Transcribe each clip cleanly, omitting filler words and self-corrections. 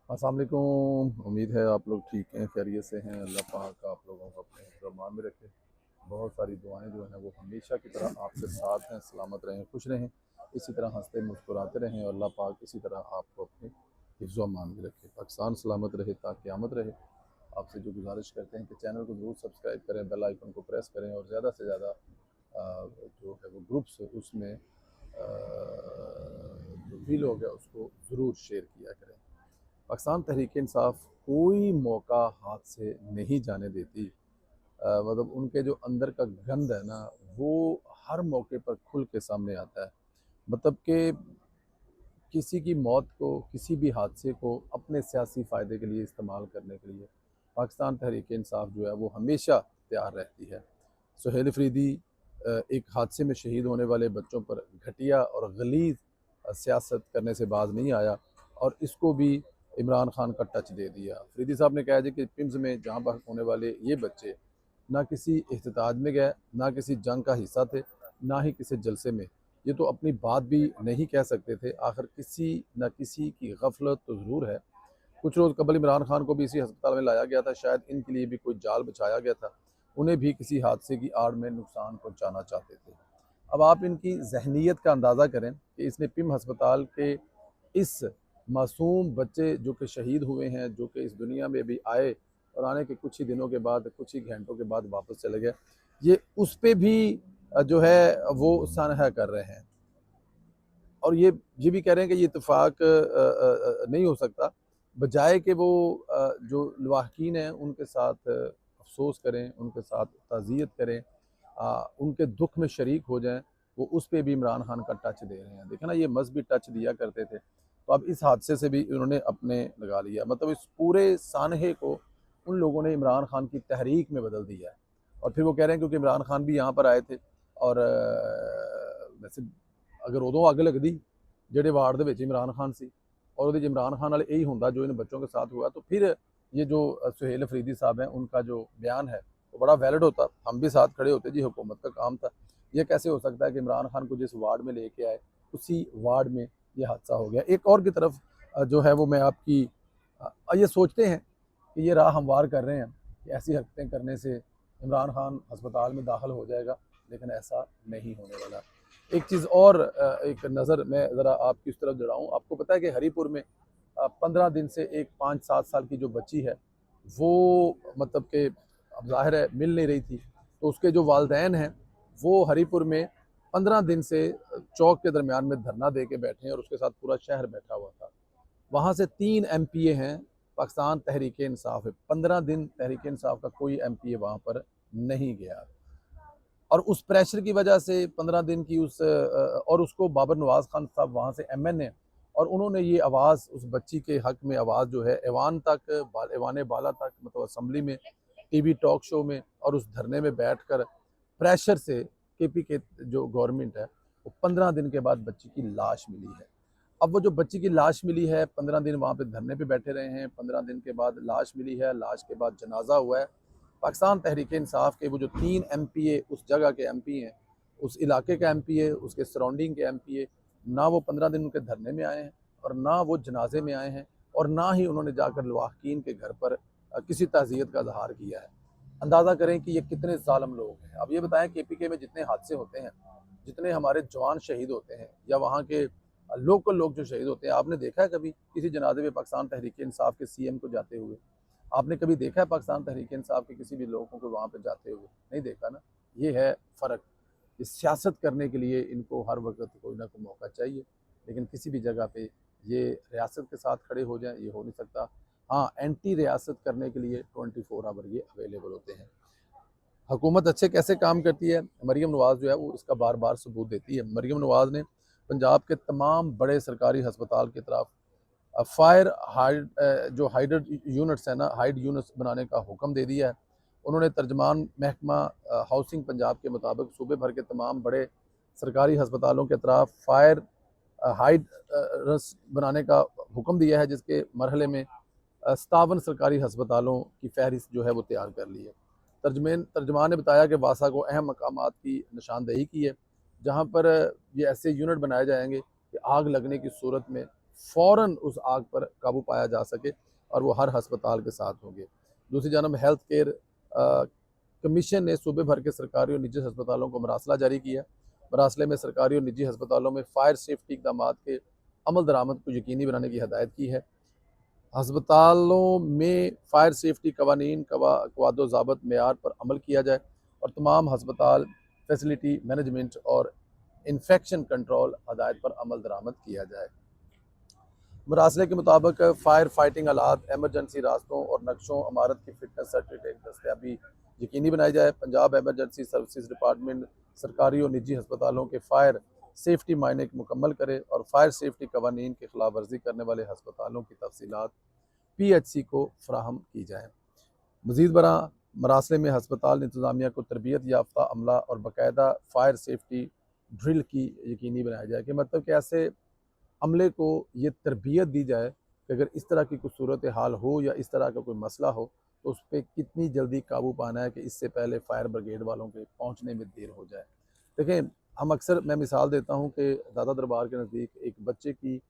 अस्सलाम वालेकुम। उम्मीद है आप लोग ठीक हैं, खैरियत से हैं। अल्लाह पाक आप लोगों को अपने रहमान में रखे। बहुत सारी दुआएं जो हैं वो हमेशा की तरह आपके साथ हैं। सलामत रहें, खुश रहें, इसी तरह हंसते मुस्कुराते रहें और अल्लाह पाक इसी तरह आपको अपने हिफ्ज़ व अमान में रखे। पाकिस्तान सलामत रहे ता क़यामत रहे। आपसे जो गुजारिश करते हैं कि चैनल को ज़रूर सब्सक्राइब करें, बेल आइकन को प्रेस करें और ज़्यादा से ज़्यादा जो है वो ग्रुप्स उसमें जो भी लोग हैं उसको ज़रूर शेयर किया करें। पाकिस्तान तहरीक इंसाफ कोई मौका हाथ से नहीं जाने देती। मतलब उनके जो अंदर का गंद है ना, वो हर मौके पर खुल के सामने आता है। मतलब कि किसी की मौत को, किसी भी हादसे को अपने सियासी फ़ायदे के लिए इस्तेमाल करने के लिए पाकिस्तान तहरीक इंसाफ जो है वो हमेशा तैयार रहती है। सुहेल अफरीदी एक हादसे में शहीद होने वाले बच्चों पर घटिया और गलीज़ सियासत करने से बाज नहीं आया और इसको भी इमरान खान का टच दे दिया। अफरीदी साहब ने कहा जी कि पिम्स में जहाँ बहक होने वाले ये बच्चे ना किसी एहतजाज में गए, ना किसी जंग का हिस्सा थे, ना ही किसी जलसे में। ये तो अपनी बात भी नहीं कह सकते थे। आखिर किसी न किसी की गफलत तो ज़रूर है। कुछ रोज़ कबल इमरान खान को भी इसी अस्पताल में लाया गया था। शायद इनके लिए भी कोई जाल बिछाया गया था। उन्हें भी किसी हादसे की आड़ में नुकसान पहुंचाना चाहते थे। अब आप इनकी जहनीत का अंदाज़ा करें कि इसने पिम अस्पताल के इस मासूम बच्चे जो कि शहीद हुए हैं, जो कि इस दुनिया में भी आए और आने के कुछ ही दिनों के बाद, कुछ ही घंटों के बाद वापस चले गए, ये उस पे भी जो है वो सनहा कर रहे हैं। और ये भी कह रहे हैं कि ये इत्तेफाक नहीं हो सकता, बजाय कि वो जो लवाहकीन हैं उनके साथ अफसोस करें, उनके साथ ताज़ियत करें, उनके दुख में शरीक हो जाएं, वो उस पे भी इमरान खान का टच दे रहे हैं। देखें ना, ये मजहबी टच दिया करते थे, तो अब इस हादसे से भी इन्होंने अपने लगा लिया। मतलब इस पूरे सानहे को उन लोगों ने इमरान खान की तहरीक में बदल दिया है। और फिर वो कह रहे हैं क्योंकि इमरान खान भी यहाँ पर आए थे और वैसे अगर उदों अग लगती ਜਿਹੜੇ ਵਾਰਡ ਦੇ ਵਿੱਚ इमरान खान सी और ਉਹਦੇ 'ਚ इमरान खान वाले यही होंदा जो इन बच्चों के साथ हुआ, तो फिर ये जो सुहेल अफरीदी साहब हैं उनका जो बयान है वो बड़ा वैलिड होता। हम भी साथ खड़े होते जी, हुकूमत का काम था। ये कैसे हो सकता है कि इमरान खान को जिस वार्ड में लेके आए उसी वार्ड में ये हादसा हो गया। एक और की तरफ जो है वो मैं आपकी ये सोचते हैं कि ये राह हमवार कर रहे हैं कि ऐसी हरकतें करने से इमरान खान अस्पताल में दाखिल हो जाएगा, लेकिन ऐसा नहीं होने वाला। एक चीज़ और एक नज़र मैं ज़रा आपकी उस तरफ दौड़ाऊँ। आपको पता है कि हरीपुर में 15 दिन से एक 5-7 साल की जो बच्ची है, वो मतलब कि अब ज़ाहिर है मिल नहीं रही थी, तो उसके जो वालिदैन हैं, वो हरीपुर में 15 दिन से चौक के दरमियान में धरना दे के बैठे हैं और उसके साथ पूरा शहर बैठा हुआ था। वहाँ से 3 एमपीए हैं, पाकिस्तान तहरीक इंसाफ है। 15 दिन तहरीक इंसाफ का कोई एमपीए वहाँ पर नहीं गया और उस प्रेशर की वजह से 15 दिन की और उसको बाबर नवाज खान साहब वहाँ से एमएन और उन्होंने ये आवाज़ उस बच्ची के हक में आवाज़ जो है ऐवान तक, ऐवान बाला तक, मतलब असम्बली में, टीवी टॉक शो में और उस धरने में बैठकर प्रेशर से केपी के जो गवर्नमेंट है वो 15 दिन के बाद बच्ची की लाश मिली है। अब वो जो बच्ची की लाश मिली है, 15 दिन वहाँ पे धरने पे बैठे रहे हैं, 15 दिन के बाद लाश मिली है, लाश के बाद जनाजा हुआ है। पाकिस्तान तहरीक इंसाफ के वो जो 3 एमपीए उस जगह के एमपी हैं, उस इलाके के एमपीए, उसके सराउंडिंग के एमपीए, ना वो 15 दिन उनके धरने में आए हैं और ना वो जनाजे में आए हैं और ना ही उन्होंने जाकर लवाहकीन के घर पर किसी ताज़ियत का इजहार किया है। अंदाज़ा करें कि ये कितने ज़ालिम लोग हैं। अब ये बताएं केपीके में जितने हादसे होते हैं, जितने हमारे जवान शहीद होते हैं या वहाँ के लोकल लोग जो शहीद होते हैं, आपने देखा है कभी किसी जनाजे में पाकिस्तान तहरीक इंसाफ के सीएम को जाते हुए? आपने कभी देखा है पाकिस्तान तहरीक इंसाफ के किसी भी लोगों को वहाँ पे जाते हुए? नहीं देखा ना। ये है फ़र्क। इस सियासत करने के लिए इनको हर वक्त कोई ना कोई मौका चाहिए, लेकिन किसी भी जगह पे ये रियासत के साथ खड़े हो जाएं, ये हो नहीं सकता। हाँ, एंटी रियासत करने के लिए 24 आवर ये अवेलेबल होते हैं। हुकूमत अच्छे कैसे काम करती है, मरीम नवाज़ जो है वो इसका बार बार सबूत देती है। मरीम नवाज़ ने पंजाब के तमाम बड़े सरकारी हस्पताल की तरफ फायर हाइड जो हाइडर यूनिट्स है ना, हाइड यूनिट्स बनाने का हुक्म दे दिया है। उन्होंने तर्जमान महकमा हाउसिंग पंजाब के मुताबिक सूबे भर के तमाम बड़े सरकारी हस्पतालों के तरफ फायर हाइड रस बनाने का हुक्म दिया है, जिसके मरहले में 57 सरकारी हस्पतालों की फहरिस्त जो है वो तैयार कर ली है। तर्जमान ने बताया कि वासा को अहम मकामात की निशानदेही की है, जहाँ पर ये ऐसे यूनिट बनाए जाएंगे कि आग लगने की सूरत में फ़ौरन उस आग पर काबू पाया जा सके और वो हर अस्पताल के साथ होंगे। दूसरी जानब हेल्थ केयर कमीशन ने सूबे भर के सरकारी और निजी अस्पतालों को मरासला जारी किया। मरासले में सरकारी और निजी अस्पतालों में फायर सेफ्टी इकदाम के अमल दरामद को यकीनी बनाने की हदायत की है। अस्पतालों में फायर सेफ्टी कवानीन कवादो ज़ाबत मेयार पर अमल किया जाए और तमाम अस्पताल फैसिलिटी मैनेजमेंट और इन्फेक्शन कंट्रोल हदायत पर अमल दरामद किया जाए। मरासले के मुताबिक फायर फाइटिंग आलात, एमरजेंसी रास्तों और नक्शों इमारत की फिटनेस सर्टिफिकेट दस्तियाबी यकीनी बनाई जाए। पंजाब एमरजेंसी सर्विसेज डिपार्टमेंट सरकारी और निजी अस्पतालों के फायर सेफ्टी मायने मुकम्मल करे और फायर सेफ्टी कवानीन की खिलाफ वर्जी करने वाले अस्पतालों की तफसीलात PHC को फराहम की जाए। मज़ीद बरा मरासले में अस्पताल इंतज़ामिया को तरबियत याफ्ता अमला और बाकायदा फायर सेफ्टी ड्रिल की यकीनी बनाया जाए कि मतलब कि ऐसे अमले को ये तरबियत दी जाए कि अगर इस तरह की कोई सूरत हाल हो या इस तरह का कोई मसला हो तो उस पर कितनी जल्दी काबू पाना है कि इससे पहले फायर ब्रिगेड वालों के पहुंचने में देर हो जाए। देखें, हम अक्सर मैं मिसाल देता हूं कि दादा दरबार के नज़दीक एक बच्चे की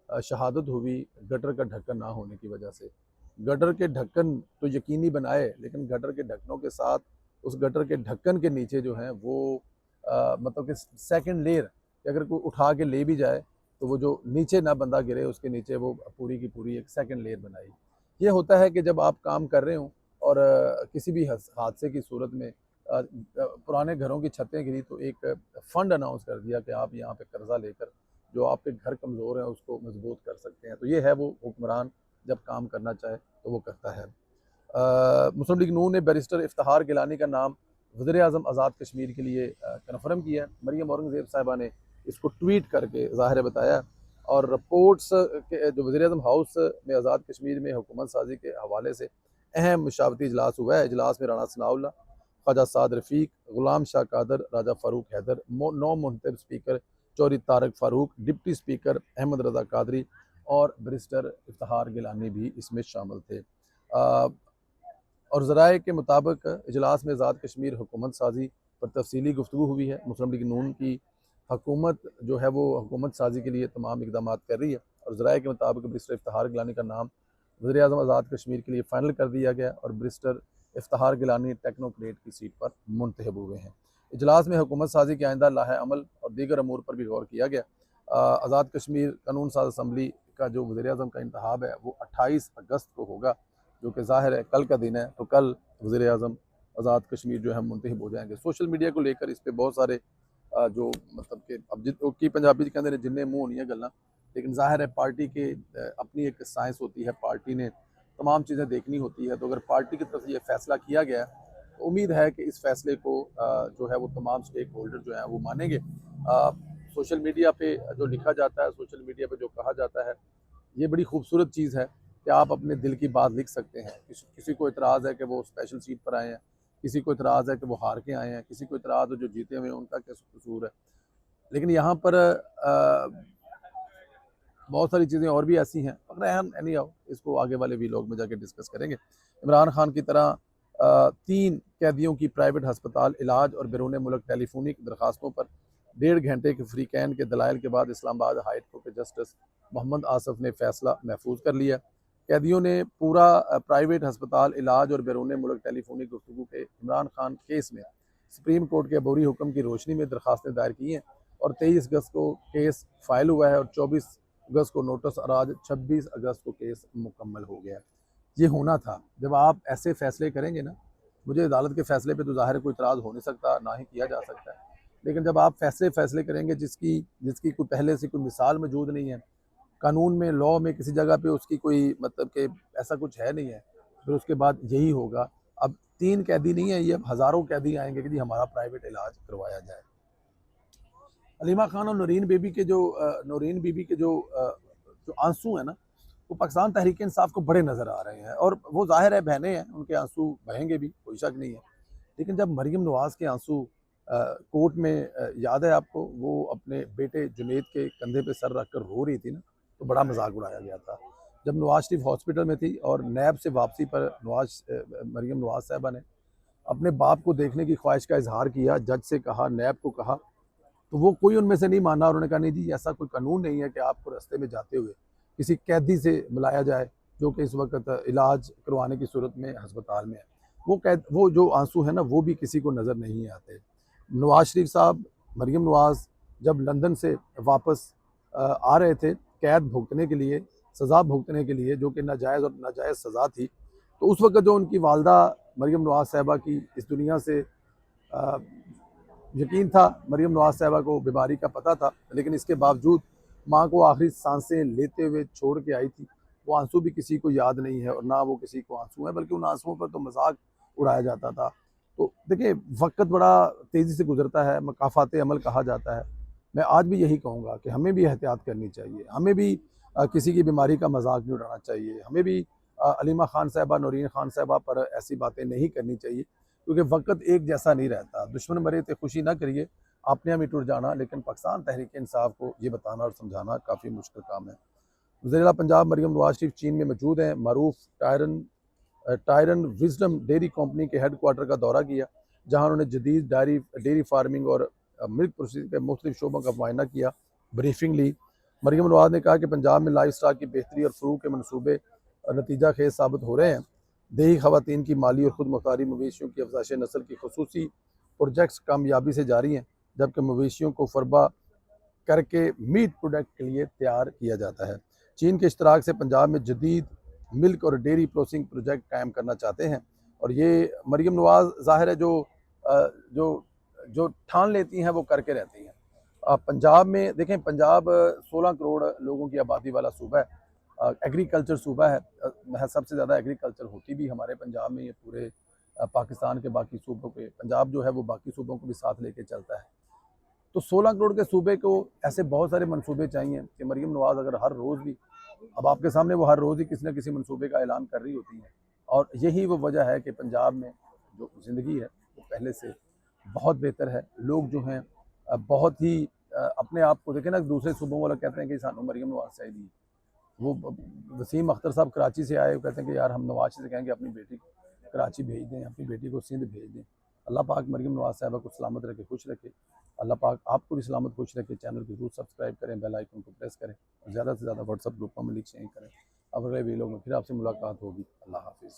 शहादत हुई गटर का ढक्कन ना होने की वजह से। गटर के ढक्कन तो यकीनी बनाए, लेकिन गटर के ढक्कनों के साथ उस गटर के ढक्कन के नीचे जो है वो मतलब कि सेकंड लेयर अगर कोई उठा के ले भी जाए तो वो जो नीचे ना बंदा गिरे उसके नीचे वो पूरी की पूरी एक सेकंड लेयर बनाई। ये होता है कि जब आप काम कर रहे हों और किसी भी हादसे की सूरत में पुराने घरों की छतें गिरी तो एक फ़ंड अनाउंस कर दिया कि आप यहाँ पे कर्जा लेकर जो आपके घर कमज़ोर हैं उसको मजबूत कर सकते हैं। तो ये है वो हुक्मरान जब काम करना चाहे तो वो करता है। मुस्लिम लीग नून ने बैरिस्टर इफ्तिखार गिलानी का नाम वज़ीर आज़म आज़ाद कश्मीर के लिए कन्फर्म किया है। मरियम औरंगज़ेब साहिबा ने इसको ट्वीट करके ज़ाहिर बताया और रिपोर्ट्स के जो वज़ीर आज़म हाउस में आज़ाद कश्मीर में हुकूमत साजी के हवाले से अहम मशावरती इजलास हुआ है। इजलास में राना सनाउल्लाह, ख्वाजा साद रफ़ीक, ग़ुलाम शाह कादर, राजा फ़ारूक हैदर, नौ मुंतब speaker Chaudhry Tariq Farooq, deputy speaker Ahmed Raza Qadri और बैरिस्टर इफ्तिखार गिलानी भी इसमें शामिल थे। और ज़राए के मुताबिक इजलास में आज़ाद कश्मीर हुकूमत साजी पर तफसीली गुफ्तगू हुई है। मुस्लिम लीग नून की हुकूमत जो है वो हुकूमत साजी के लिए तमाम इकदाम कर रही है और ज़राए के मुताबिक बैरिस्टर इफ्तिखार गिलानी का नाम वज़ीर आज़म आज़ाद कश्मीर के लिए फ़ाइनल कर दिया गया और बैरिस्टर इफ्तिखार गिलानी टेक्नोक्रेट की सीट पर मुंतखब हुए हैं। इजलास में हुकूमत साजी के आइंदा लाहे अमल और दीगर अमूर पर भी गौर किया गया। आज़ाद कश्मीर कानून साज असम्बली का जो वज़ीर आज़म का इंतखाब है वो 28 अगस्त को होगा, जो कि ज़ाहिर है कल का दिन है। तो कल वज़ीर आज़म आज़ाद कश्मीर जो है मुंतखब हो जाएंगे। सोशल मीडिया को लेकर इस पर बहुत सारे जो मतलब कि अब जित पंजाबी कहते हैं जिन्हें मुँह होनी गल्लां, लेकिन ज़ाहिर है पार्टी के अपनी एक साइंस होती है, पार्टी ने तमाम चीज़ें देखनी होती है। तो अगर पार्टी की तरफ से ये फैसला किया गया तो उम्मीद है कि इस फैसले को जो है वो तमाम स्टेक होल्डर जो हैं वो मानेंगे। सोशल मीडिया पे जो लिखा जाता है, सोशल मीडिया पे जो कहा जाता है, ये बड़ी खूबसूरत चीज़ है कि आप अपने दिल की बात लिख सकते हैं। किसी को इतराज़ है कि वो स्पेशल सीट पर आए हैं, किसी को इतराज़ है कि वो हार के आए हैं, किसी को इतराज़ है जो जीते हुए हैं उनका क्या कसूर है। लेकिन यहाँ पर बहुत सारी चीज़ें और भी ऐसी हैं, मगर अहम एनी हाउ इसको आगे वाले वीलॉग में जाके डिस्कस करेंगे। इमरान खान की तरह 3 कैदियों की प्राइवेट हस्पताल इलाज और बैरून मुल्क टेलीफोनिक दरखास्तों पर 1.5 घंटे के फ्री कैन के दलाइल के बाद इस्लामाबाद हाई कोर्ट के जस्टिस मोहम्मद आसफ ने फैसला महफूज कर लिया। कैदियों ने पूरा प्राइवेट हस्पताल इलाज और बैरून मुल्क टेलीफोनिक गुफ्तगू के इमरान खान केस में सुप्रीम कोर्ट के अबूरी हुक्म की रोशनी में दरखास्तें दायर की हैं और 23 अगस्त को केस फाइल हुआ है और 24 अगस्त को नोटिस और आज 26 अगस्त को केस मुकम्मल हो गया। ये होना था। जब आप ऐसे फैसले करेंगे ना, मुझे अदालत के फैसले पे तो ज़ाहिर कोई इतराज़ हो नहीं सकता, ना ही किया जा सकता है, लेकिन जब आप फैसले करेंगे जिसकी कोई पहले से कोई मिसाल मौजूद नहीं है, कानून में लॉ में किसी जगह पे उसकी कोई मतलब कि ऐसा कुछ है नहीं है, फिर उसके बाद यही होगा। अब 3 कैदी नहीं है, ये अब हज़ारों कैदी आएंगे कि जी हमारा प्राइवेट इलाज करवाया जाए। हलीमा खान और नौरीन बीबी के जो आंसू हैं ना, वो पाकिस्तान तहरीक इंसाफ को बड़े नज़र आ रहे हैं और वो ज़ाहिर है बहनें हैं, उनके आंसू बहेंगे भी, कोई शक नहीं है। लेकिन जब मरीम नवाज़ के आंसू कोर्ट में याद है आपको, वो अपने बेटे जुनैद के कंधे पे सर रख कर रो रही थी ना, तो बड़ा मजाक उड़ाया गया था। जब नवाज शरीफ हॉस्पिटल में थी और नैब से वापसी पर मरीम नवाज साहबा ने अपने बाप को देखने की ख्वाहिश का इजहार किया, जज से कहा, नैब को कहा, तो वो कोई उनमें से नहीं माना। उन्होंने कहा नहीं जी, ऐसा कोई कानून नहीं है कि आपको रास्ते में जाते हुए किसी कैदी से मिलाया जाए जो कि इस वक्त इलाज करवाने की सूरत में हस्पताल में है, वो जो आंसू है ना वो भी किसी को नज़र नहीं आते। नवाज शरीफ साहब, मरीम नवाज जब लंदन से वापस आ रहे थे कैद भुगतने के लिए, सज़ा भुगतने के लिए, जो कि नाजायज़ और नाजायज़ सज़ा थी, तो उस वक्त जो उनकी वालदा मरीम नवाज साहिबा की इस दुनिया से अ, यकीन था, मरीम नवाज साहिबा को बीमारी का पता था, लेकिन इसके बावजूद माँ को आखिरी सांसें लेते हुए छोड़ के आई थी। वो आंसू भी किसी को याद नहीं है और ना वो किसी को आंसू है, बल्कि उन आंसुओं पर तो मजाक उड़ाया जाता था। तो देखिए, वक्त बड़ा तेज़ी से गुजरता है, मकाफात अमल कहा जाता है। मैं आज भी यही कहूँगा कि हमें भी एहतियात करनी चाहिए, हमें भी किसी की बीमारी का मजाक नहीं उड़ाना चाहिए, हमें भी अलीमा खान साहबा, नौरीन खान साहबा पर ऐसी बातें नहीं करनी चाहिए, क्योंकि वक्त एक जैसा नहीं रहता। दुश्मन मरे थे खुशी ना करिए, आपने हम टूट जाना, लेकिन पाकिस्तान तहरीक इंसाफ को ये बताना और समझाना काफ़ी मुश्किल काम है। वज़ीर पंजाब मरीम नवाज शरीफ चीन में मौजूद हैं। मरूफ टायरन विजडम डेयरी कंपनी के हेड क्वार्टर का दौरा किया, जहाँ उन्होंने जदीद डेयरी फार्मिंग और मिल्क प्रोसेसिंग के मुख्तलिफ शोबों का मुआयना किया, ब्रीफिंग ली। मरीम नवाज ने कहा कि पंजाब में लाइफ स्टॉक की बेहतरी और फ़रोग़ के मनसूबे नतीजा खेज साबित हो रहे हैं। देही खवातीन की माली और खुद मुख्तारी मवेशियों की अफजाइश नस्ल की खसूसी प्रोजेक्ट्स कामयाबी से जारी हैं, जबकि मवेशियों को फरबा करके मीट प्रोडक्ट के लिए तैयार किया जाता है। चीन के इश्तराक से पंजाब में जदीद मिल्क और डेयरी प्रोसेसिंग प्रोजेक्ट कायम करना चाहते हैं, और ये मरीम नवाज ज़ाहिर है जो जो ठान लेती हैं वो करके रहती हैं। पंजाब में देखें, पंजाब 16 करोड़ लोगों की आबादी वाला सूबा है, एग्रीकल्चर सूबा है, सबसे ज़्यादा एग्रीकल्चर होती भी हमारे पंजाब में, ये पूरे पाकिस्तान के बाकी सूबों के, पंजाब जो है वो बाकी सूबों को भी साथ लेके चलता है। तो 16 करोड़ के सूबे को ऐसे बहुत सारे मंसूबे चाहिए कि मरीम नवाज अगर हर रोज़ भी, अब आपके सामने वो हर रोज़ ही किसी न किसी मंसूबे का ऐलान कर रही होती हैं, और यही वो वजह है कि पंजाब में जो ज़िंदगी है वो पहले से बहुत बेहतर है। लोग जो हैं बहुत ही अपने आप को देखें ना, दूसरे सूबों वाले कहते हैं कि सानू मरीम नवाज चाहिए। वो वसीम अख्तर साहब कराची से आए, वो कहते हैं कि यार हम नवाज से कहेंगे अपनी बेटी कराची भेज दें, अपनी बेटी को सिंध भेज दें। अल्लाह पाक मरीम नवाज साहिबा को सलामत रखे, खुश रखे। अल्लाह पाक आपको भी सलामत खुश रखे। चैनल को जरूर सब्सक्राइब करें, बेल आइकन को प्रेस करें और ज़्यादा से ज़्यादा व्हाट्सअप ग्रुपों में लिंक शेयर करें। अब अगले वीडियो में फिर आपसे मुलाकात होगी। अल्लाह हाफिज़।